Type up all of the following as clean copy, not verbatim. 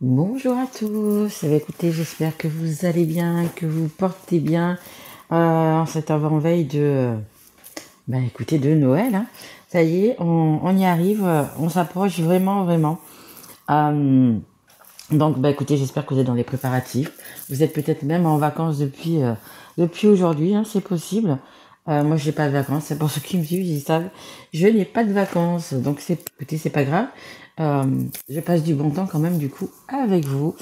Bonjour à tous. Eh bien, écoutez, j'espère que vous allez bien, que vous portez bien en cette avant-veille écoutez, de Noël, hein. Ça y est, on y arrive, on s'approche vraiment, vraiment. Euh, donc, écoutez, j'espère que vous êtes dans les préparatifs. Vous êtes peut-être même en vacances depuis aujourd'hui, hein, c'est possible. Moi, j'ai pas de vacances. C'est pour ceux qui me suivent, ils savent. Je n'ai pas de vacances, donc écoutez, c'est pas grave. Euh, je passe du bon temps quand même du coup avec vous.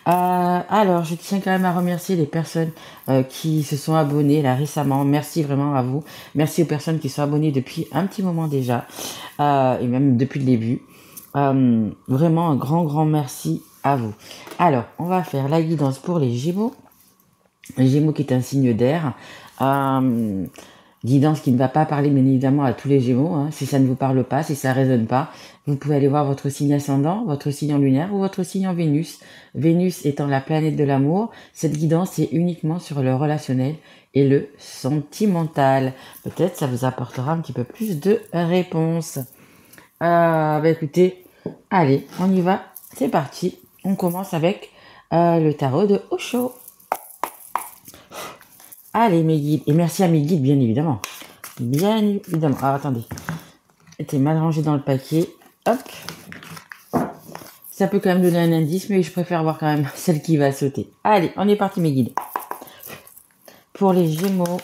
Alors, je tiens quand même à remercier les personnes qui se sont abonnées là récemment. Merci vraiment à vous. Merci aux personnes qui sont abonnées depuis un petit moment déjà et même depuis le début. Vraiment un grand, grand merci à vous. Alors, on va faire la guidance pour les Gémeaux. Les Gémeaux qui est un signe d'air. Euh, Guidance qui ne va pas parler bien évidemment à tous les Gémeaux, hein. Si ça ne vous parle pas, si ça ne résonne pas, vous pouvez aller voir votre signe ascendant, votre signe en lunaire ou votre signe en Vénus. Vénus étant la planète de l'amour, cette guidance est uniquement sur le relationnel et le sentimental. Peut-être ça vous apportera un petit peu plus de réponses. Écoutez, allez, on y va, c'est parti. On commence avec le tarot de Osho. Allez, mes guides. Et merci à mes guides, bien évidemment. Bien évidemment. Ah, attendez. C'était mal rangé dans le paquet. Hop. Ça peut quand même donner un indice, mais je préfère voir quand même celle qui va sauter. Allez, on est parti, mes guides. Pour les Gémeaux.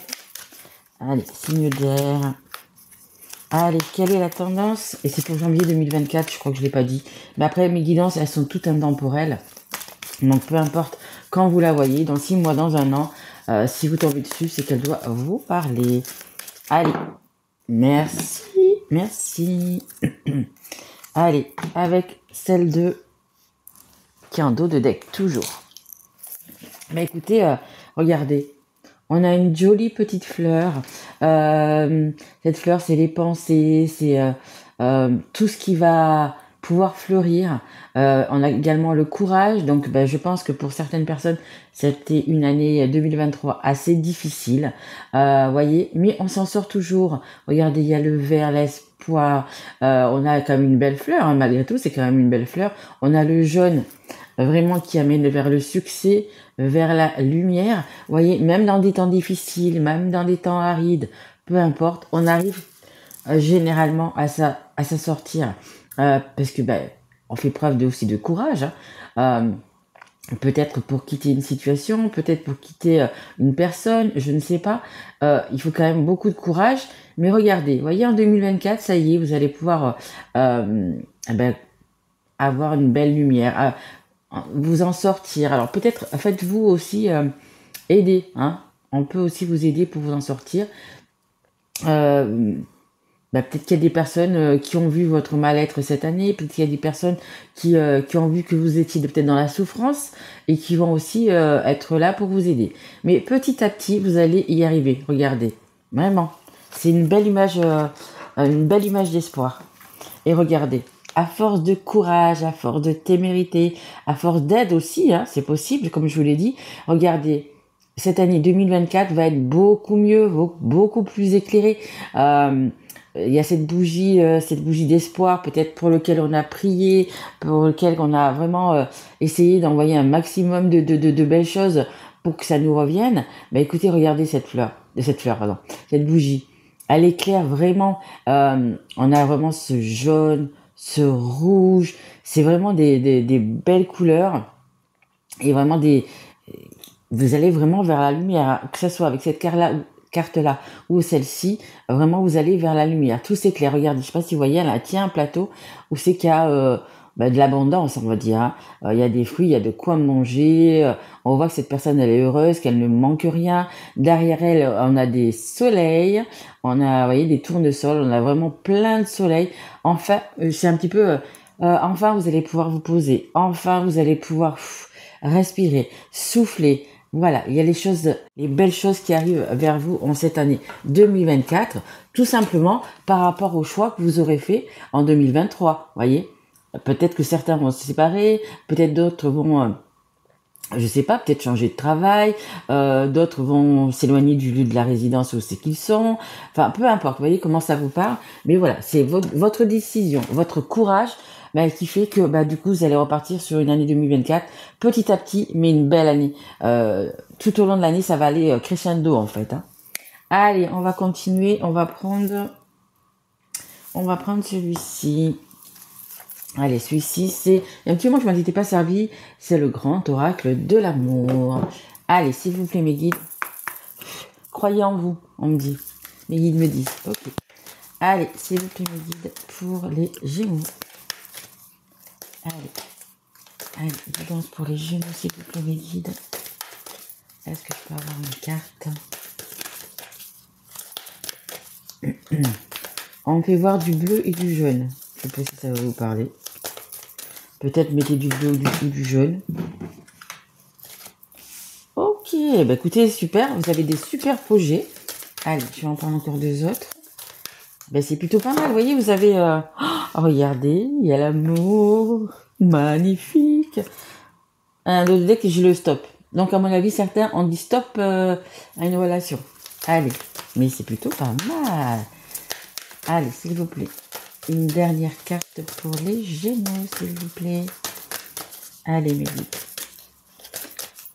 Allez, signe d'air. Allez, quelle est la tendance? Et c'est pour janvier 2024, je crois que je ne l'ai pas dit. Mais après, mes guidances, elles sont toutes intemporelles. Donc, peu importe quand vous la voyez, dans 6 mois, dans un an, si vous tombez dessus, c'est qu'elle doit vous parler. Allez, merci, merci. Allez, avec celle de qui est en dos de deck, toujours. Mais écoutez, regardez, on a une jolie petite fleur. Cette fleur, c'est les pensées, c'est tout ce qui va pouvoir fleurir. On a également le courage. Donc, je pense que pour certaines personnes, c'était une année 2023 assez difficile. Voyez, mais on s'en sort toujours. Regardez, il y a le vert, l'espoir. On a quand même une belle fleur, hein, malgré tout, c'est quand même une belle fleur. On a le jaune, vraiment qui amène vers le succès, vers la lumière. Vous voyez, même dans des temps difficiles, même dans des temps arides, peu importe, on arrive généralement à s'en sortir. Parce que on fait preuve aussi de courage, hein. Peut-être pour quitter une situation, peut-être pour quitter une personne, je ne sais pas. Il faut quand même beaucoup de courage. Mais regardez, vous voyez, en 2024, ça y est, vous allez pouvoir avoir une belle lumière, vous en sortir. Alors peut-être faites-vous aussi aider, hein. On peut aussi vous aider pour vous en sortir. Euh, Peut-être qu'il y a des personnes qui ont vu votre mal-être cette année, peut-être qu'il y a des personnes qui ont vu que vous étiez peut-être dans la souffrance et qui vont aussi être là pour vous aider. Mais petit à petit, vous allez y arriver. Regardez, vraiment, c'est une belle image d'espoir. Et regardez, à force de courage, à force de témérité, à force d'aide aussi, hein, c'est possible, comme je vous l'ai dit, regardez, cette année 2024 va être beaucoup mieux, beaucoup plus éclairée. Il y a cette bougie d'espoir, peut-être pour lequel on a prié, pour lequel on a vraiment essayé d'envoyer un maximum de belles choses pour que ça nous revienne. Écoutez, regardez cette bougie. Elle éclaire vraiment. On a vraiment ce jaune, ce rouge. C'est vraiment des belles couleurs et vraiment vous allez vraiment vers la lumière, que ce soit avec cette carte-là ou celle-ci, vraiment vous allez vers la lumière. Tout s'éclaire. Regardez, je sais pas si vous voyez, elle tient un plateau où c'est qu'il y a de l'abondance, on va dire, hein. Il y a des fruits, il y a de quoi manger. On voit que cette personne, elle est heureuse, qu'elle ne manque rien. Derrière elle, on a des soleils, on a, vous voyez, des tournesols, on a vraiment plein de soleil. Enfin, c'est un petit peu... enfin, vous allez pouvoir vous poser. Enfin, vous allez pouvoir respirer, souffler. Voilà, il y a les belles choses qui arrivent vers vous en cette année 2024, tout simplement par rapport au choix que vous aurez fait en 2023. Voyez, peut-être que certains vont se séparer, peut-être d'autres vont, je sais pas, peut-être changer de travail, d'autres vont s'éloigner du lieu de la résidence où c'est qu'ils sont. Enfin, peu importe. Vous voyez comment ça vous parle. Mais voilà, c'est votre décision, votre courage. bah, qui fait que bah, du coup, vous allez repartir sur une année 2024 petit à petit, mais une belle année. Tout au long de l'année, ça va aller crescendo en fait. Hein. Allez, on va continuer. On va prendre celui-ci. Allez, celui-ci, c'est... Un petit moment, je m'en étais pas servi. C'est le grand oracle de l'amour. Allez, s'il vous plaît, mes guides. Croyez en vous, on me dit. Mes guides me disent. Ok. Allez, s'il vous plaît, mes guides, pour les Gémeaux. Allez, guidance pour les Gémeaux, s'il vous plaît, mes guides. Est-ce que je peux avoir une carte? On fait voir du bleu et du jaune. Je sais pas si ça va vous parler. Peut-être mettez du bleu ou du jaune. Ok, bah écoutez, super. Vous avez des super projets. Allez, je vais en prendre encore deux autres. Ben, c'est plutôt pas mal. Vous voyez, vous avez... Oh, regardez, il y a l'amour. Magnifique. Un autre deck, je le stop. Donc, à mon avis, certains ont dit stop à une relation. Allez, mais c'est plutôt pas mal. Allez, s'il vous plaît. Une dernière carte pour les Gémeaux, s'il vous plaît. Allez, mes guides.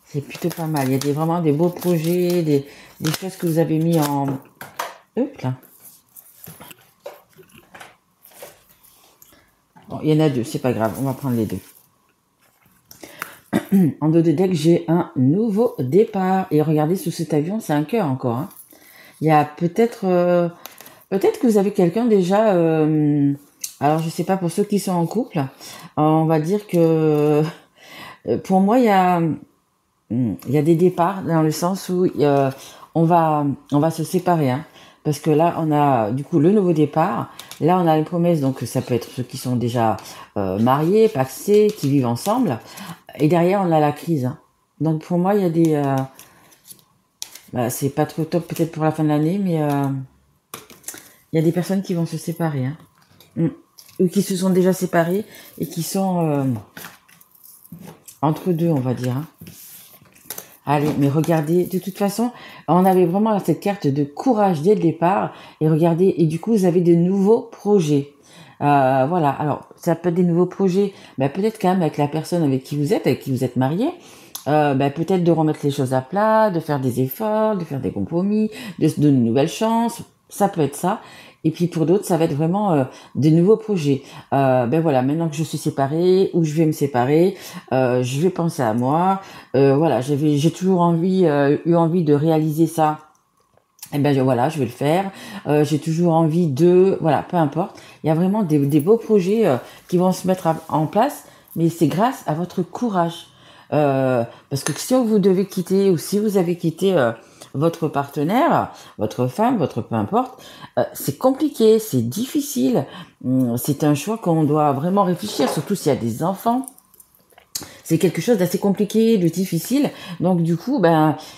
C'est plutôt pas mal. Il y a vraiment des beaux projets, des choses que vous avez mis en... Hop là. Bon, il y en a deux, c'est pas grave. On va prendre les deux. En dos de deck, j'ai un nouveau départ. Et regardez, sous cet avion, c'est un cœur encore. Hein. Il y a peut-être... Peut-être que vous avez quelqu'un déjà... alors, je sais pas, pour ceux qui sont en couple, on va dire que... pour moi, il y a des départs dans le sens où on va se séparer. Hein, parce que là, on a du coup le nouveau départ. Là, on a les promesses. Donc, ça peut être ceux qui sont déjà mariés, paxés, qui vivent ensemble. Et derrière, on a la crise. Hein. Donc, pour moi, il y a des... c'est pas trop top peut-être pour la fin de l'année, mais... il y a des personnes qui vont se séparer, hein. Ou qui se sont déjà séparées et qui sont entre deux, on va dire. Hein. Allez, mais regardez, de toute façon, on avait vraiment cette carte de courage dès le départ. Et regardez, et du coup, vous avez de nouveaux projets. Voilà, alors, ça peut être des nouveaux projets, peut-être quand même avec la personne avec qui vous êtes marié. Peut-être de remettre les choses à plat, de faire des efforts, de faire des compromis, de se donner une nouvelle chance. Ça peut être ça. Et puis pour d'autres, ça va être vraiment des nouveaux projets. Voilà, maintenant que je suis séparée ou je vais me séparer, je vais penser à moi. Voilà, j'ai toujours eu envie de réaliser ça. Et voilà, je vais le faire. J'ai toujours envie de, voilà, peu importe. Il y a vraiment des beaux projets qui vont se mettre en place, mais c'est grâce à votre courage. Parce que si vous devez quitter ou si vous avez quitté votre partenaire, votre femme, votre peu importe, c'est compliqué, c'est difficile. C'est un choix qu'on doit vraiment réfléchir, surtout s'il y a des enfants. C'est quelque chose d'assez compliqué, de difficile. Donc du coup,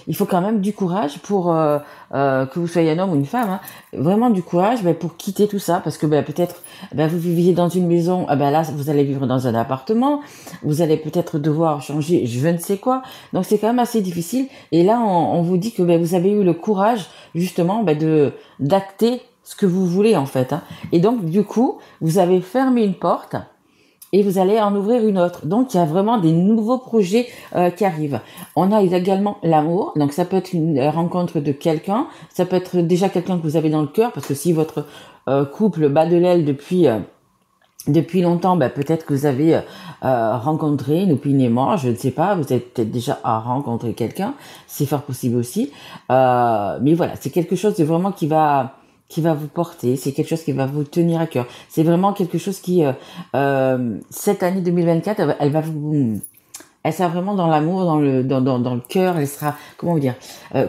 il faut quand même du courage pour que vous soyez un homme ou une femme. Hein, vraiment du courage pour quitter tout ça, parce que peut-être vous viviez dans une maison, là vous allez vivre dans un appartement, vous allez peut-être devoir changer, je ne sais quoi. Donc c'est quand même assez difficile. Et là, on vous dit que vous avez eu le courage justement de d'acter ce que vous voulez en fait. Hein. Et donc du coup, vous avez fermé une porte. Et vous allez en ouvrir une autre. Donc, il y a vraiment des nouveaux projets qui arrivent. On a également l'amour. Donc, ça peut être une rencontre de quelqu'un. Ça peut être déjà quelqu'un que vous avez dans le cœur. Parce que si votre couple bat de l'aile depuis longtemps, peut-être que vous avez rencontré inopinément, je ne sais pas, vous êtes peut-être déjà à rencontrer quelqu'un. C'est fort possible aussi. Mais voilà, c'est quelque chose de vraiment qui va vous porter, c'est quelque chose qui va vous tenir à cœur. C'est vraiment quelque chose qui, cette année 2024, elle sera vraiment dans l'amour, dans le cœur, elle sera, comment vous dire,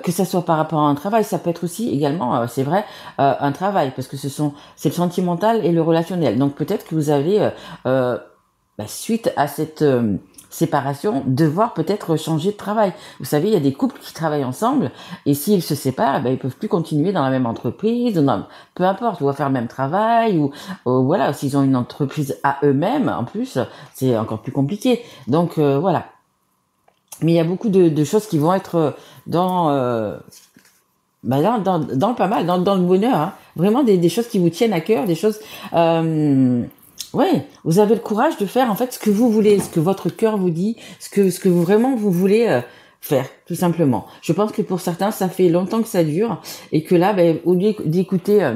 que ça soit par rapport à un travail, ça peut être aussi également, c'est vrai, un travail, parce que c'est le sentimental et le relationnel. Donc peut-être que vous allez, suite à cette séparation, devoir peut-être changer de travail. Vous savez, il y a des couples qui travaillent ensemble et s'ils se séparent, ils peuvent plus continuer dans la même entreprise, peu importe, ou à faire le même travail, ou voilà, s'ils ont une entreprise à eux-mêmes, en plus, c'est encore plus compliqué. Donc voilà. Mais il y a beaucoup de choses qui vont être dans le pas mal, dans le bonheur, hein. Vraiment des choses qui vous tiennent à cœur, des choses Ouais, vous avez le courage de faire en fait ce que vous voulez, ce que votre cœur vous dit, ce que vous, vraiment vous voulez faire, tout simplement. Je pense que pour certains, ça fait longtemps que ça dure et que là, ben, au lieu d'écouter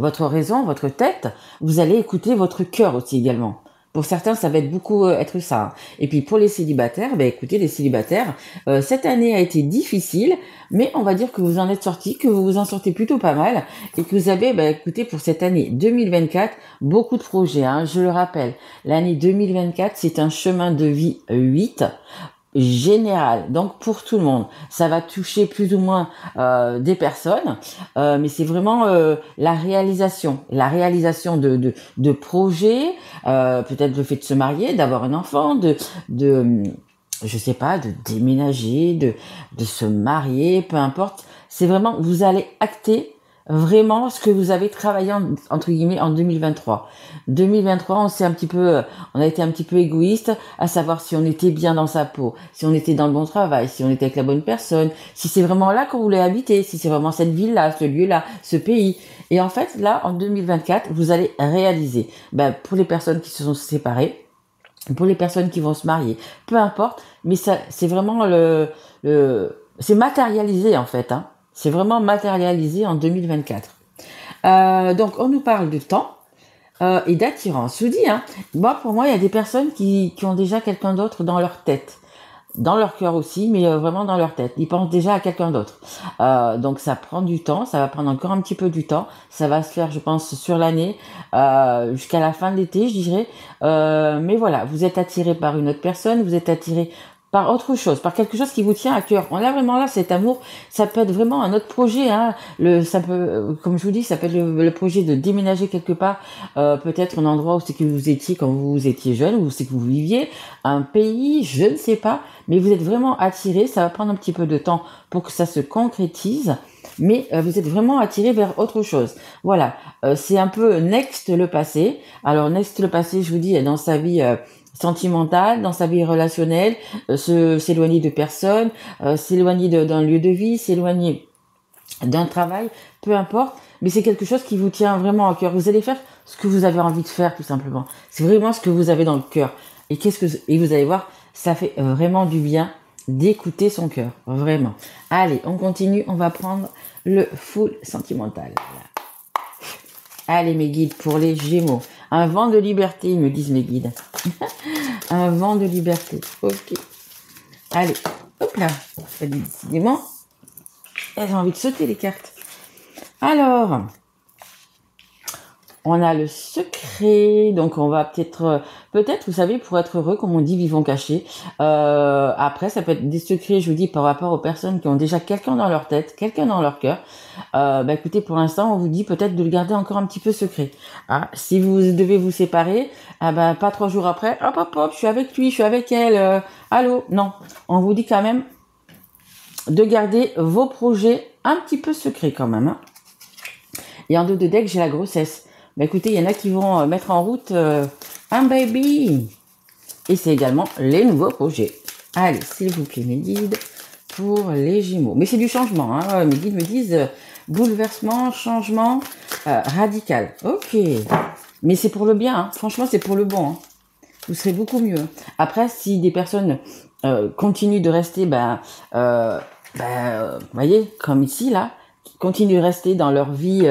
votre raison, votre tête, vous allez écouter votre cœur aussi également. Pour certains, ça va être beaucoup être ça, hein. Et puis pour les célibataires, ben écoutez, les célibataires, cette année a été difficile, mais on va dire que vous en êtes sortis, que vous vous en sortez plutôt pas mal, et que vous avez, ben écoutez, pour cette année 2024, beaucoup de projets, hein. Je le rappelle, l'année 2024, c'est un chemin de vie 8 général, donc pour tout le monde. Ça va toucher plus ou moins des personnes, mais c'est vraiment la réalisation de projets, peut-être le fait de se marier, d'avoir un enfant, de je sais pas, de déménager, de se marier, peu importe. C'est vraiment, vous allez acter vraiment ce que vous avez travaillé entre guillemets en 2023. 2023, on a été un petit peu égoïste, à savoir si on était bien dans sa peau, si on était dans le bon travail, si on était avec la bonne personne, si c'est vraiment là qu'on voulait habiter, si c'est vraiment cette ville-là, ce lieu-là, ce pays. Et en fait, là, en 2024, vous allez réaliser, ben, pour les personnes qui se sont séparées, pour les personnes qui vont se marier, peu importe, mais ça, c'est vraiment c'est matérialisé en fait, hein. C'est vraiment matérialisé en 2024. Donc, on nous parle de temps et d'attirance. Je vous dis, hein, pour moi, il y a des personnes qui ont déjà quelqu'un d'autre dans leur tête. Dans leur cœur aussi, mais vraiment dans leur tête. Ils pensent déjà à quelqu'un d'autre. Donc ça prend du temps, ça va prendre encore un petit peu du temps. Ça va se faire, je pense, sur l'année, jusqu'à la fin de l'été, je dirais. Mais voilà, vous êtes attiré par une autre personne, vous êtes attiré par autre chose, par quelque chose qui vous tient à cœur. On a vraiment là cet amour, ça peut être vraiment un autre projet, hein. Ça peut, comme je vous dis, ça peut être le projet de déménager quelque part, peut-être un endroit où c'est que vous étiez quand vous étiez jeune, où c'est que vous viviez, un pays, je ne sais pas, mais vous êtes vraiment attiré. Ça va prendre un petit peu de temps pour que ça se concrétise, mais vous êtes vraiment attiré vers autre chose. Voilà, c'est un peu next le passé. Alors next le passé, je vous dis, dans sa vie sentimentale, dans sa vie relationnelle, s'éloigner de personnes, s'éloigner d'un lieu de vie, s'éloigner d'un travail, peu importe, mais c'est quelque chose qui vous tient vraiment à cœur. Vous allez faire ce que vous avez envie de faire, tout simplement. C'est vraiment ce que vous avez dans le cœur. Et vous allez voir, ça fait vraiment du bien d'écouter son cœur, vraiment. Allez, on continue, on va prendre le full sentimental. Allez, mes guides, pour les Gémeaux. Un vent de liberté, me disent mes guides. Un vent de liberté. Ok. Allez, hop là. Décidément, elles ont envie de sauter les cartes. Alors, on a le secret. Donc, on va peut-être, vous savez, pour être heureux, comme on dit, vivons cachés. Après, ça peut être des secrets, je vous dis, par rapport aux personnes qui ont déjà quelqu'un dans leur tête, quelqu'un dans leur cœur. Écoutez, pour l'instant, on vous dit peut-être de le garder encore un petit peu secret. Ah, si vous devez vous séparer, pas 3 jours après, hop, je suis avec lui, je suis avec elle, allô, non. On vous dit quand même de garder vos projets un petit peu secrets quand même, hein. Et en dos de deck, j'ai la grossesse. Écoutez, il y en a qui vont mettre en route un baby. Et c'est également les nouveaux projets. Allez, s'il vous plaît, mes guides, pour les Gémeaux. Mais c'est du changement, hein. Mes guides me disent bouleversement, changement radical. Ok. Mais c'est pour le bien, hein. Franchement, c'est pour le bon, hein. Vous serez beaucoup mieux. Après, si des personnes continuent de rester, voyez, comme ici, là, qui continuent de rester dans leur vie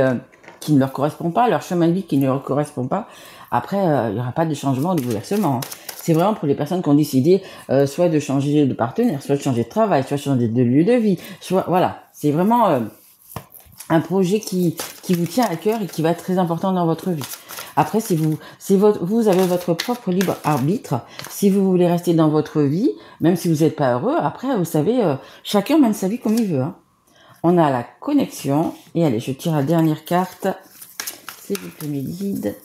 qui ne leur correspond pas, leur chemin de vie qui ne leur correspond pas, après, il n'y aura pas de changement, de bouleversement, hein. C'est vraiment pour les personnes qui ont décidé soit de changer de partenaire, soit de changer de travail, soit de changer de lieu de vie, soit, voilà. C'est vraiment un projet qui vous tient à cœur et qui va être très important dans votre vie. Après, vous avez votre propre libre arbitre. Si vous voulez rester dans votre vie, même si vous n'êtes pas heureux, après, vous savez, chacun mène sa vie comme il veut, hein. On a la connexion. Et allez, je tire la dernière carte. S'il vous plaît, mes guides.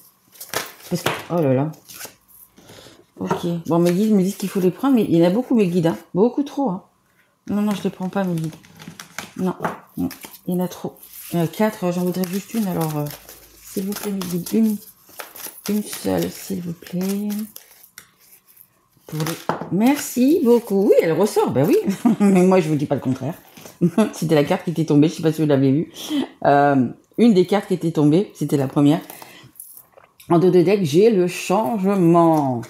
Parce que, oh là là. Ok. Bon, mes guides me disent qu'il faut les prendre, mais il y en a beaucoup, mes guides, hein. Beaucoup trop, hein. Non, je les prends pas, mes guides. Non, il y en a trop. Il y en a 4, j'en voudrais juste une, alors, s'il vous plaît, mes guides, une seule, s'il vous plaît. Merci beaucoup. Oui, elle ressort, ben oui. Mais moi, je vous dis pas le contraire. C'était la carte qui était tombée, je sais pas si vous l'avez vu. Une des cartes qui était tombée, c'était la première. En dos de deck, j'ai le changement.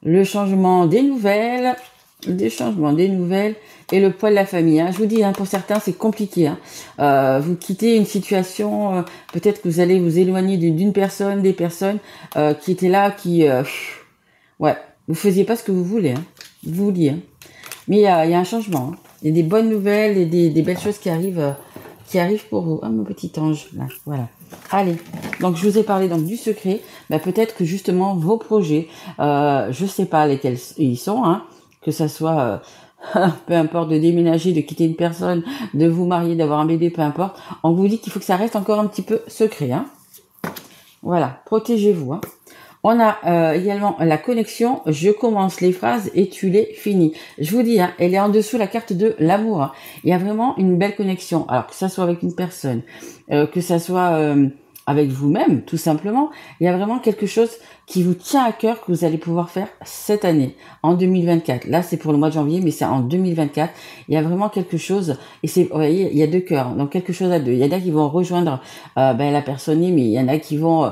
Le changement des nouvelles, et le poids de la famille. Hein. Je vous dis, hein, pour certains, c'est compliqué. Hein. Vous quittez une situation, peut-être que vous allez vous éloigner d'une personne, des personnes qui étaient là, ouais, vous faisiez pas ce que vous voulez. Hein. Vous vouliez. Hein. Mais il y a un changement. Hein. Il y a des bonnes nouvelles et des belles choses qui arrivent pour vous. Ah, mon petit ange, là, voilà. Allez, donc je vous ai parlé donc du secret. Peut-être que justement vos projets, je sais pas lesquels ils sont, hein, que ça soit peu importe de déménager, de quitter une personne, de vous marier, d'avoir un bébé, peu importe. On vous dit qu'il faut que ça reste encore un petit peu secret, hein. Voilà, protégez-vous. Hein. On a également la connexion. Je commence les phrases et tu les finis. Je vous dis, hein, elle est en dessous la carte de l'amour. Hein. Il y a vraiment une belle connexion. Alors que ça soit avec une personne, que ça soit avec vous-même, tout simplement. Il y a vraiment quelque chose qui vous tient à cœur que vous allez pouvoir faire cette année, en 2024. Là, c'est pour le mois de janvier, mais c'est en 2024. Il y a vraiment quelque chose, et vous voyez, il y a deux cœurs, donc quelque chose à deux. Il y en a qui vont rejoindre la personne aimée, il y en a qui vont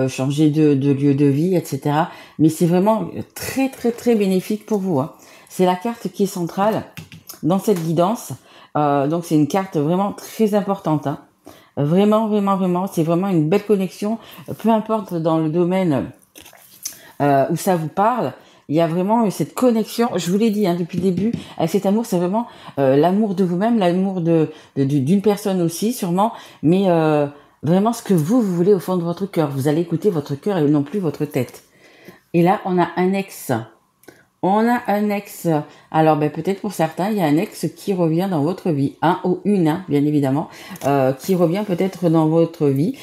changer de lieu de vie, etc. Mais c'est vraiment très, très, très bénéfique pour vous. Hein. C'est la carte qui est centrale dans cette guidance. Donc, c'est une carte vraiment très importante. Hein. Vraiment, vraiment, vraiment, c'est vraiment une belle connexion. Peu importe dans le domaine où ça vous parle, il y a vraiment cette connexion. Je vous l'ai dit hein, depuis le début, avec cet amour, c'est vraiment l'amour de vous-même, l'amour d'une personne aussi, sûrement, mais vraiment ce que vous voulez au fond de votre cœur. Vous allez écouter votre cœur et non plus votre tête. Et là, on a un ex. Alors, peut-être pour certains, il y a un ex qui revient dans votre vie. Un ou une, hein, bien évidemment, qui revient peut-être dans votre vie.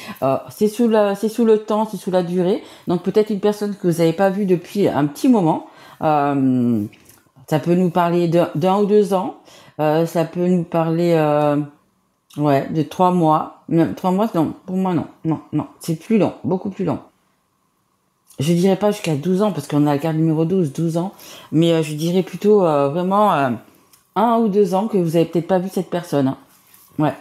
C'est sous le temps, c'est sous la durée. Donc, peut-être une personne que vous n'avez pas vue depuis un petit moment. Ça peut nous parler d'un ou 2 ans. Ça peut nous parler de 3 mois. Non, 3 mois, non. Pour moi, non. Non. C'est plus long, beaucoup plus long. Je dirais pas jusqu'à 12 ans, parce qu'on a la carte numéro 12 ans, mais je dirais plutôt vraiment 1 ou 2 ans que vous avez peut-être pas vu cette personne. Hein. Ouais.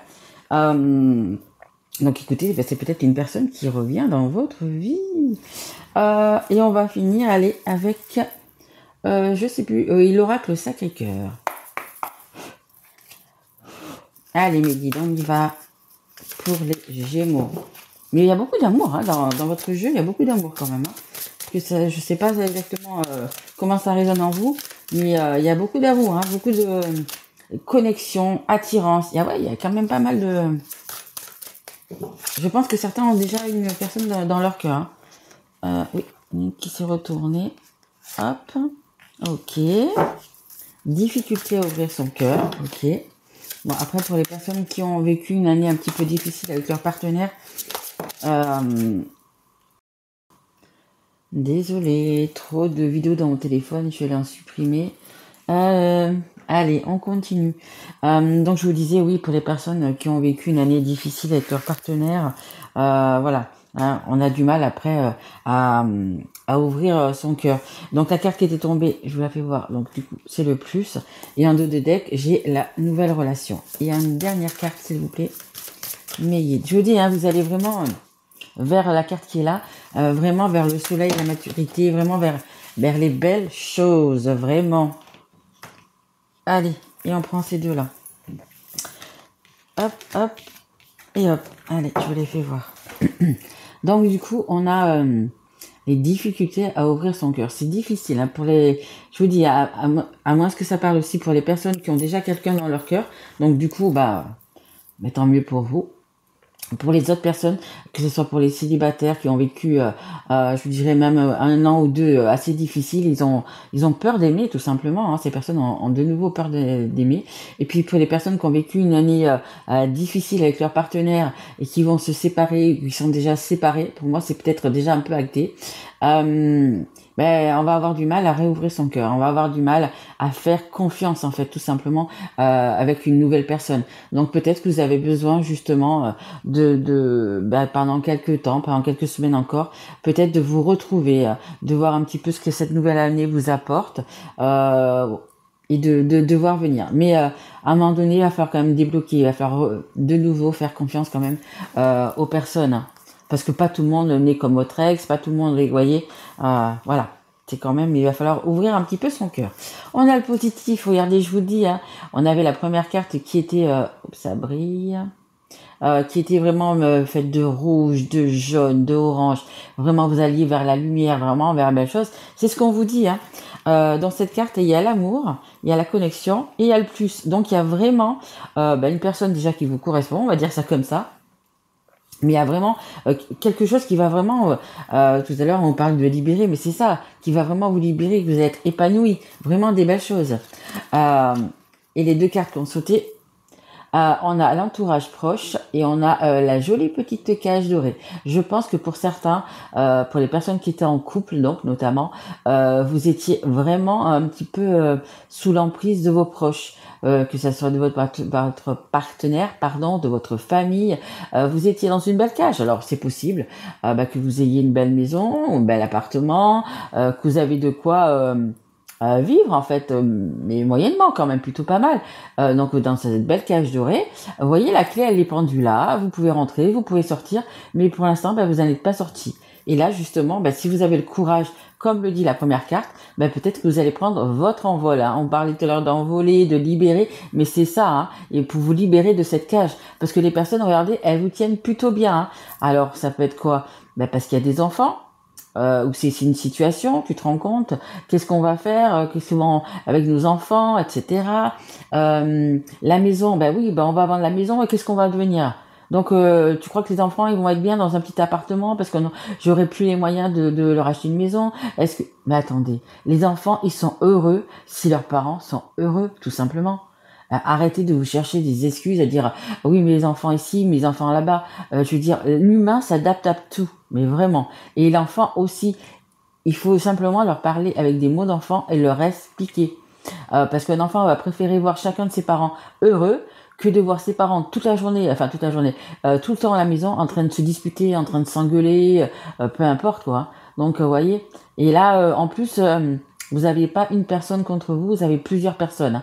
Donc écoutez, c'est peut-être une personne qui revient dans votre vie. Et on va finir, allez, avec, je sais plus, l'oracle Sacré-Cœur. Allez mes guides, on y va pour les Gémeaux. Mais il y a beaucoup d'amour hein, dans votre jeu, il y a beaucoup d'amour quand même. Hein. Parce que ça, je sais pas exactement comment ça résonne en vous, mais il y a beaucoup d'amour, hein, beaucoup de connexion, attirance. Il y a quand même pas mal de... Je pense que certains ont déjà une personne dans leur cœur. Hein. Oui, qui s'est retournée. Hop. Ok. Difficulté à ouvrir son cœur. Ok. Bon, après, pour les personnes qui ont vécu une année un petit peu difficile avec leur partenaire, désolé, trop de vidéos dans mon téléphone, je vais en supprimer. Allez, on continue. Donc je vous disais, oui, pour les personnes qui ont vécu une année difficile avec leur partenaire, voilà, hein, on a du mal après à ouvrir son cœur. Donc la carte qui était tombée, je vous la fais voir, donc du coup c'est le plus. Et en dos de deck, j'ai la nouvelle relation. Et une dernière carte, s'il vous plaît. Mais je vous dis, hein, vous allez vraiment vers la carte qui est là, vraiment vers le soleil, la maturité, vraiment vers les belles choses, vraiment. Allez, et on prend ces deux-là. Hop, et hop. Allez, je vous les fais voir. Donc, du coup, on a les difficultés à ouvrir son cœur. C'est difficile, hein, pour les... Je vous dis, à moins que ça parle aussi pour les personnes qui ont déjà quelqu'un dans leur cœur. Donc, du coup, tant mieux pour vous. Pour les autres personnes, que ce soit pour les célibataires qui ont vécu, je vous dirais même 1 an ou 2 assez difficiles, ils ont peur d'aimer tout simplement. Hein. Ces personnes ont de nouveau peur d'aimer. Et puis pour les personnes qui ont vécu une année difficile avec leur partenaire et qui vont se séparer, ou qui sont déjà séparés, pour moi c'est peut-être déjà un peu acté. On va avoir du mal à réouvrir son cœur, on va avoir du mal à faire confiance en fait tout simplement avec une nouvelle personne. Donc peut-être que vous avez besoin justement pendant quelques temps, pendant quelques semaines encore, peut-être de vous retrouver, de voir un petit peu ce que cette nouvelle année vous apporte et de voir venir. Mais à un moment donné, il va falloir quand même débloquer, il va falloir de nouveau faire confiance quand même aux personnes. parce que pas tout le monde n'est comme votre ex, pas tout le monde, vous voyez, voilà. C'est quand même, il va falloir ouvrir un petit peu son cœur. On a le positif, regardez, je vous dis, hein, on avait la première carte qui était, ça brille, qui était vraiment faite de rouge, de jaune, de orange. Vraiment, vous alliez vers la lumière, vraiment vers la belle chose. C'est ce qu'on vous dit, hein. Dans cette carte, il y a l'amour, il y a la connexion et il y a le plus. Donc, il y a vraiment une personne déjà qui vous correspond, on va dire ça comme ça. Mais il y a vraiment quelque chose qui va vraiment, tout à l'heure on parle de libérer, mais c'est ça, qui va vraiment vous libérer, que vous allez être épanoui, vraiment des belles choses. Et les deux cartes qu'on sauté, on a l'entourage proche et on a la jolie petite cage dorée. Je pense que pour certains, pour les personnes qui étaient en couple, donc notamment, vous étiez vraiment un petit peu sous l'emprise de vos proches. Que ça soit de votre partenaire, pardon, de votre famille, vous étiez dans une belle cage. Alors c'est possible que vous ayez une belle maison, un bel appartement, que vous avez de quoi vivre en fait, mais moyennement quand même, plutôt pas mal. Donc dans cette belle cage dorée, vous voyez la clé elle est pendue là, vous pouvez rentrer, vous pouvez sortir, mais pour l'instant vous n'en êtes pas sorti. Et là justement, si vous avez le courage, comme le dit la première carte, peut-être que vous allez prendre votre envol. Hein. On parlait tout à l'heure d'envoler, de libérer, mais c'est ça, hein, et pour vous libérer de cette cage. Parce que les personnes, regardez, elles vous tiennent plutôt bien. Hein. Alors ça peut être quoi? Parce qu'il y a des enfants, ou c'est une situation, tu te rends compte, qu'est-ce qu'on va faire, qu'est-ce qu'on avec nos enfants, etc. La maison, oui, on va vendre la maison, et qu'est-ce qu'on va devenir? Donc, tu crois que les enfants, ils vont être bien dans un petit appartement parce que j'aurais plus les moyens de leur acheter une maison? Mais attendez, les enfants, ils sont heureux si leurs parents sont heureux, tout simplement. Arrêtez de vous chercher des excuses à dire oui, mes enfants ici, mes enfants là-bas. Je veux dire, l'humain s'adapte à tout, mais vraiment. Et l'enfant aussi, il faut simplement leur parler avec des mots d'enfant et leur expliquer. Parce qu'un enfant va préférer voir chacun de ses parents heureux que de voir ses parents tout le temps à la maison, en train de se disputer, en train de s'engueuler, peu importe quoi. Donc, vous voyez. Et là, en plus, vous n'avez pas une personne contre vous, vous avez plusieurs personnes.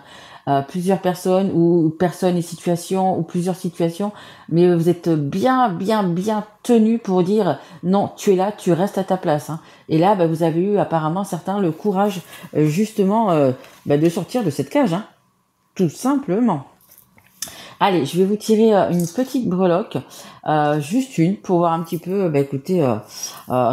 Plusieurs personnes ou personnes et situations ou plusieurs situations, mais vous êtes bien tenu pour dire non, tu es là, tu restes à ta place. Hein. Et là, vous avez eu apparemment certains le courage justement de sortir de cette cage, hein. Tout simplement. Allez, je vais vous tirer une petite breloque, juste une, pour voir un petit peu, écoutez,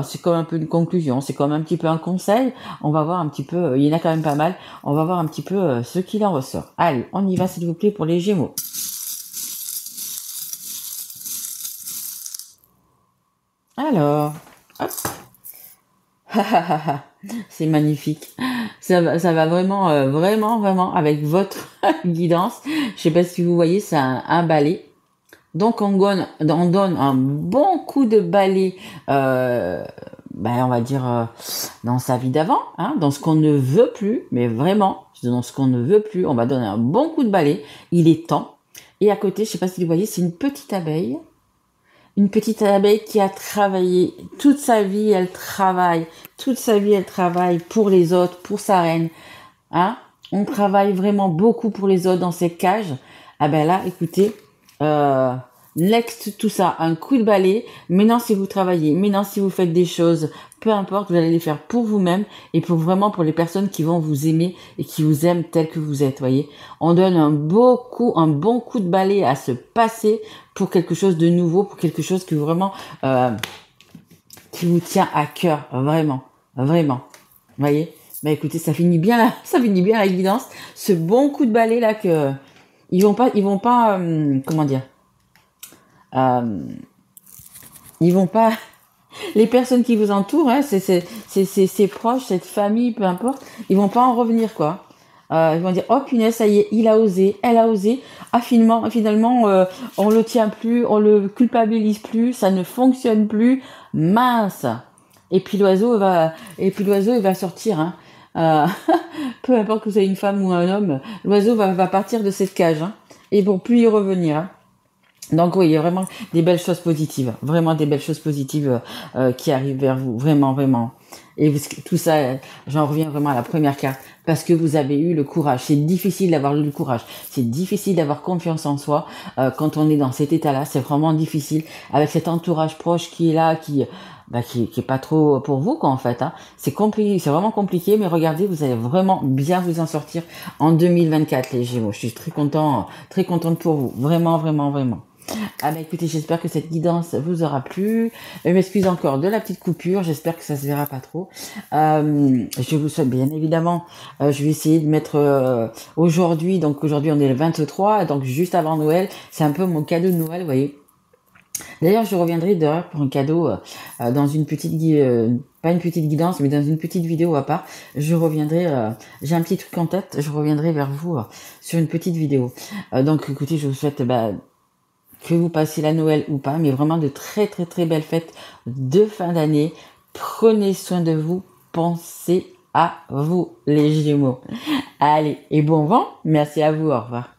c'est comme un peu une conclusion, c'est comme un petit peu un conseil, on va voir un petit peu, il y en a quand même pas mal, on va voir un petit peu ce qu'il en ressort. Allez, on y va s'il vous plaît pour les Gémeaux. Alors, hop. C'est magnifique. Ça va vraiment, vraiment avec votre guidance. Je sais pas si vous voyez, c'est un balai. Donc on donne un bon coup de balai, on va dire dans sa vie d'avant, hein, dans ce qu'on ne veut plus, mais vraiment dans ce qu'on ne veut plus, on va donner un bon coup de balai. Il est temps. Et à côté, je sais pas si vous voyez, c'est une petite abeille. Une petite abeille qui a travaillé toute sa vie, elle travaille pour les autres, pour sa reine. Hein? On travaille vraiment beaucoup pour les autres dans cette cage. Là, écoutez, next tout ça, un coup de balai. Maintenant, si vous travaillez, maintenant, si vous faites des choses, peu importe, vous allez les faire pour vous-même et pour les personnes qui vont vous aimer et qui vous aiment tel que vous êtes, voyez. On donne un bon coup de balai à se passer pour quelque chose de nouveau, pour quelque chose que vraiment, qui vous tient à cœur, vraiment. Vous voyez. Écoutez, ça finit bien la guidance. Ce bon coup de balai là que, ils vont pas, comment dire, ils vont pas, les personnes qui vous entourent, hein, c'est proches, cette famille, peu importe, ils vont pas en revenir, quoi. Ils vont dire, oh punaise, ça y est, il a osé, elle a osé. Ah, finalement, on le tient plus, on le culpabilise plus, ça ne fonctionne plus. Mince. Et puis l'oiseau, il va sortir, hein. Peu importe que vous soyez une femme ou un homme, l'oiseau va partir de cette cage, hein, et pour plus y revenir, hein. Donc oui, il y a vraiment des belles choses positives, vraiment des belles choses positives qui arrivent vers vous, vraiment. Et tout ça, j'en reviens vraiment à la première carte, parce que vous avez eu le courage. C'est difficile d'avoir le courage. C'est difficile d'avoir confiance en soi quand on est dans cet état-là. C'est vraiment difficile avec cet entourage proche qui est là, qui est pas trop pour vous, quoi, en fait. Hein. C'est compliqué, c'est vraiment compliqué, mais regardez, vous allez vraiment bien vous en sortir en 2024, les Gémeaux. Je suis très contente pour vous. Vraiment, vraiment, vraiment. Ah bah écoutez, j'espère que cette guidance vous aura plu. Je m'excuse encore de la petite coupure, j'espère que ça se verra pas trop. Je vous souhaite bien évidemment, je vais essayer de mettre aujourd'hui, donc aujourd'hui on est le 23, donc juste avant Noël, c'est un peu mon cadeau de Noël, vous voyez. D'ailleurs, je reviendrai d'ailleurs pour un cadeau dans une petite pas une petite guidance, mais dans une petite vidéo à part. Je reviendrai, j'ai un petit truc en tête, je reviendrai vers vous sur une petite vidéo. Donc écoutez, je vous souhaite que vous passiez la Noël ou pas, mais vraiment de très très très belles fêtes de fin d'année. Prenez soin de vous, pensez à vous les Gémeaux. Allez, et bon vent, merci à vous, au revoir.